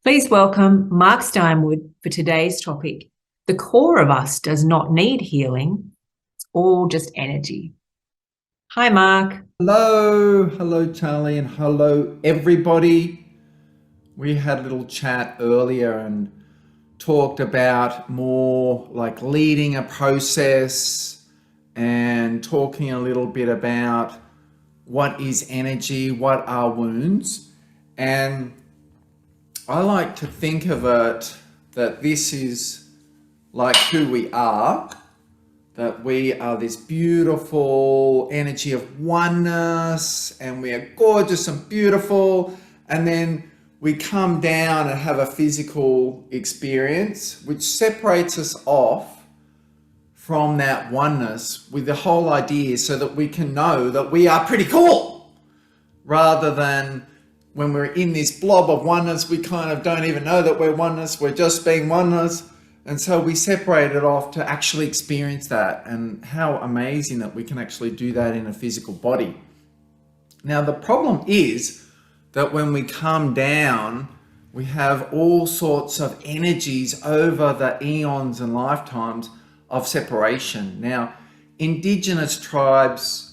Please welcome Mark Steinward for today's topic. The core of us does not need healing. It's all just energy. Hi, Mark. Hello, Charlie, and hello, everybody. We had a little chat earlier and talked about more like leading a process and talking a little bit about what is energy, what are wounds. And I like to think of it that this is like who we are, that we are this beautiful energy of oneness and we are gorgeous and beautiful, and then we come down and have a physical experience which separates us off from that oneness, with the whole idea so that we can know that we are pretty cool, rather than when we're in this blob of oneness we kind of don't even know that we're oneness, we're just being oneness. And so we separate it off to actually experience that, and how amazing that we can actually do that in a physical body. Now, the problem is that when we come down, we have all sorts of energies over the eons and lifetimes of separation. Now, indigenous tribes,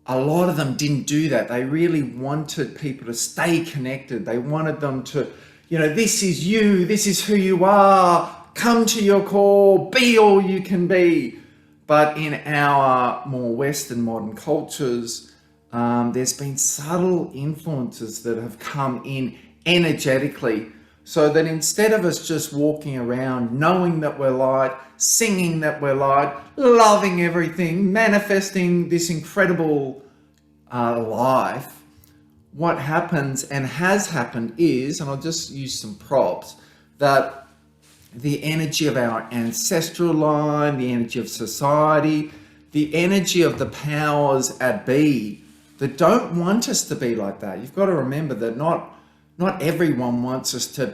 a lot of them didn't do that. They really wanted people to stay connected. They wanted them to, this is you, this is who you are. Come to your core, be all you can be. But in our more Western modern cultures, there's been subtle influences that have come in energetically, so that instead of us just walking around knowing that we're light, singing that we're light, loving everything, manifesting this incredible life, what happens and has happened is, and I'll just use some props, that the energy of our ancestral line, the energy of society, the energy of the powers at be that don't want us to be like that. You've got to remember that not everyone wants us to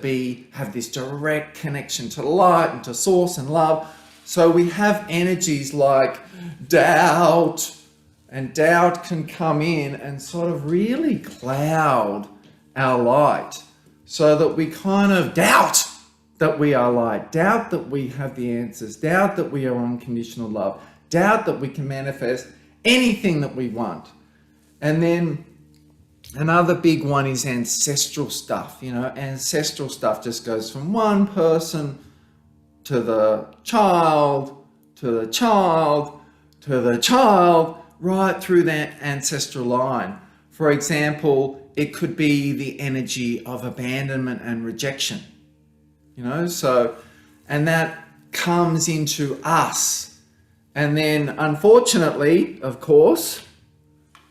have this direct connection to light and to source and love. So we have energies like doubt, and doubt can come in and sort of really cloud our light, so that we kind of doubt that we are light, doubt that we have the answers, doubt that we are unconditional love, doubt that we can manifest anything that we want. And then another big one is ancestral stuff. Ancestral stuff just goes from one person to the child, to the child, to the child, right through that ancestral line. For example, it could be the energy of abandonment and rejection. And that comes into us. And then unfortunately, of course,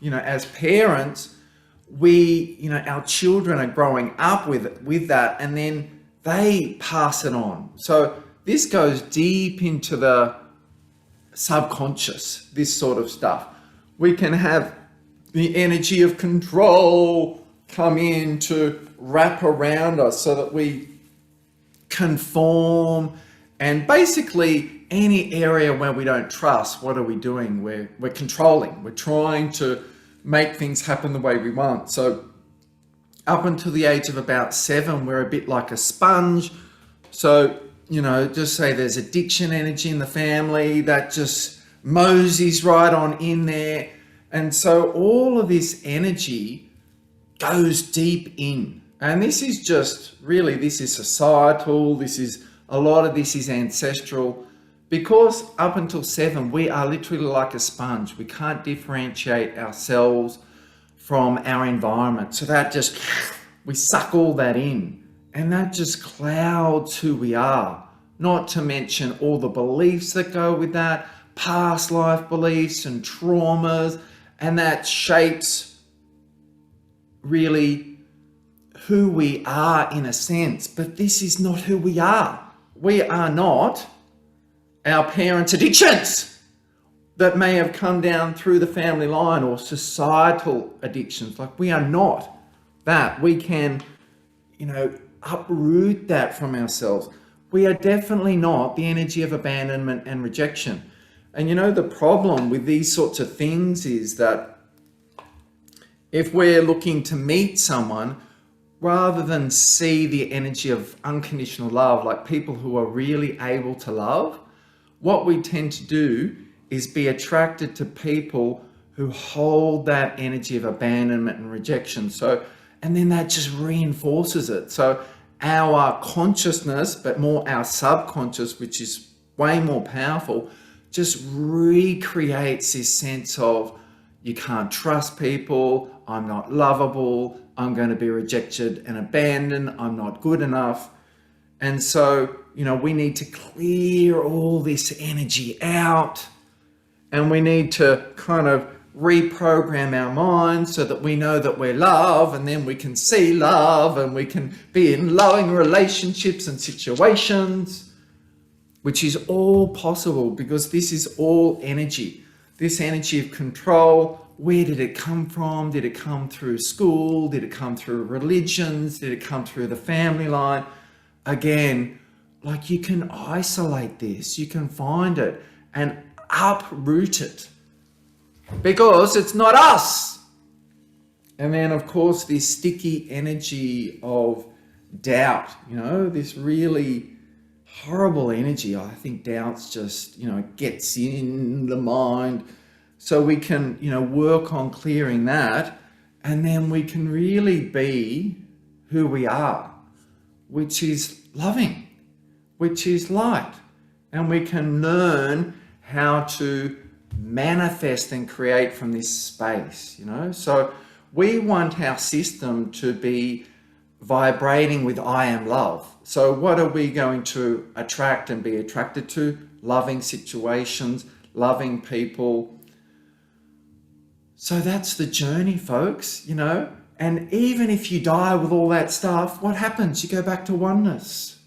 as parents, our children are growing up with that, and then they pass it on. So this goes deep into the subconscious, this sort of stuff. We can have the energy of control come in to wrap around us so that we conform, and basically any area where we don't trust, what are we doing? We're controlling. We're trying to make things happen the way we want. So up until the age of about 7, we're a bit like a sponge. So just say there's addiction energy in the family that just moseys right on in there, and so all of this energy goes deep in. And this is just really, this is societal, a lot of this is ancestral, because up until 7, we are literally like a sponge. We can't differentiate ourselves from our environment. So that just, we suck all that in, and that just clouds who we are. Not to mention all the beliefs that go with that, past life beliefs and traumas, and that shapes really who we are in a sense. But this is not who we are. We are not our parents' addictions that may have come down through the family line, or societal addictions. Like, we are not that. We can, uproot that from ourselves. We are definitely not the energy of abandonment and rejection. And the problem with these sorts of things is that if we're looking to meet someone, rather than see the energy of unconditional love, like people who are really able to love, what we tend to do is be attracted to people who hold that energy of abandonment and rejection. So, and then that just reinforces it. So our consciousness, but more our subconscious, which is way more powerful, just recreates this sense of you can't trust people, I'm not lovable, I'm going to be rejected and abandoned, I'm not good enough. And so, we need to clear all this energy out, and we need to kind of reprogram our minds so that we know that we're love, and then we can see love and we can be in loving relationships and situations, which is all possible because this is all energy. This energy of control, where did it come from? Did it come through school? Did it come through religions? Did it come through the family line? Again, like, you can isolate this, you can find it and uproot it because it's not us. And then, of course, this sticky energy of doubt, this really horrible energy. I think doubt's just, gets in the mind. So we can, work on clearing that, and then we can really be who we are, which is loving, which is light. And we can learn how to manifest and create from this space, So we want our system to be vibrating with I am love. So what are we going to attract and be attracted to? Loving situations, loving people. So that's the journey, folks, And even if you die with all that stuff, what happens? You go back to oneness,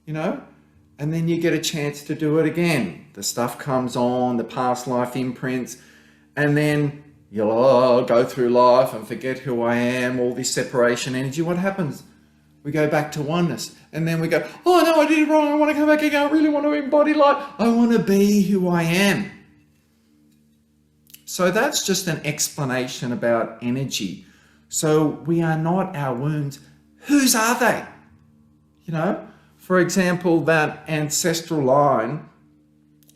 And then you get a chance to do it again. The stuff comes on, the past life imprints, and then you'll go through life and forget who I am, all this separation energy. What happens? We go back to oneness, and then we go, oh no, I did it wrong. I want to come back again. I really want to embody light. I want to be who I am. So that's just an explanation about energy. So we are not our wounds. Whose are they? For example, that ancestral line,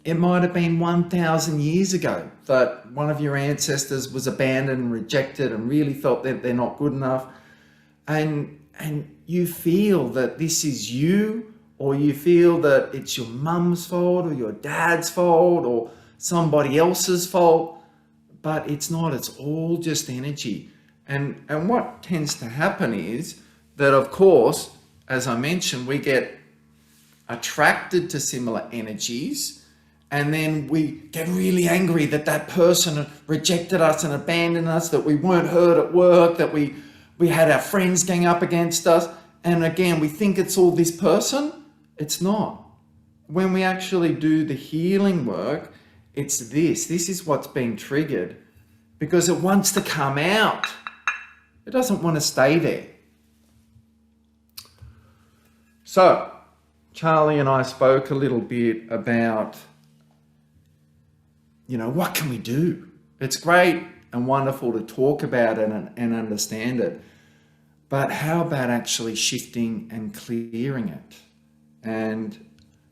it might have been 1,000 years ago that one of your ancestors was abandoned and rejected and really felt that they're not good enough. And you feel that this is you, or you feel that it's your mum's fault or your dad's fault or somebody else's fault, but it's not. It's all just energy. And what tends to happen is that, of course, as I mentioned, we get attracted to similar energies, and then we get really angry that that person rejected us and abandoned us, that we weren't heard at work, that we had our friends gang up against us. And again, we think it's all this person. It's not. When we actually do the healing work, it's this. This is what's being triggered because it wants to come out. It doesn't want to stay there. So, Charlie and I spoke a little bit about, what can we do? It's great and wonderful to talk about it and understand it. But how about actually shifting and clearing it? And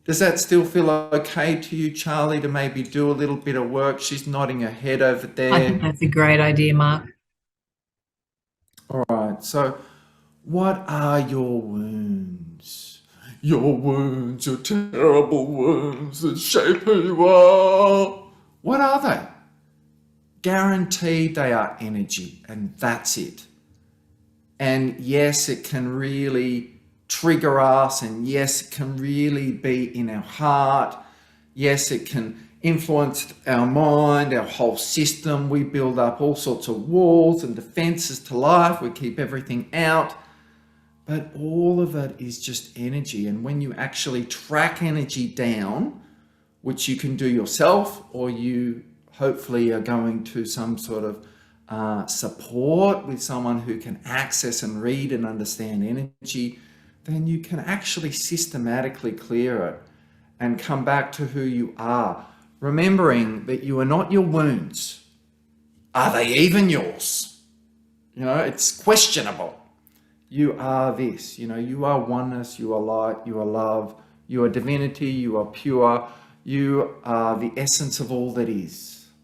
does that still feel okay to you, Charlie, to maybe do a little bit of work? She's nodding her head over there. I think that's a great idea, Mark. All right. So what are your wounds? Your wounds, your terrible wounds that shape who you are. What are they? Guaranteed they are energy, and that's it. And yes, it can really trigger us, and yes, it can really be in our heart. Yes, it can influence our mind, our whole system. We build up all sorts of walls and defenses to life. We keep everything out. But all of it is just energy. And when you actually track energy down, which you can do yourself, or you hopefully are going to some sort of support with someone who can access and read and understand energy, then you can actually systematically clear it and come back to who you are, remembering that you are not your wounds. Are they even yours? It's questionable. you are this, you are oneness, you are light, you are love, you are divinity, you are pure, you are the essence of all that is.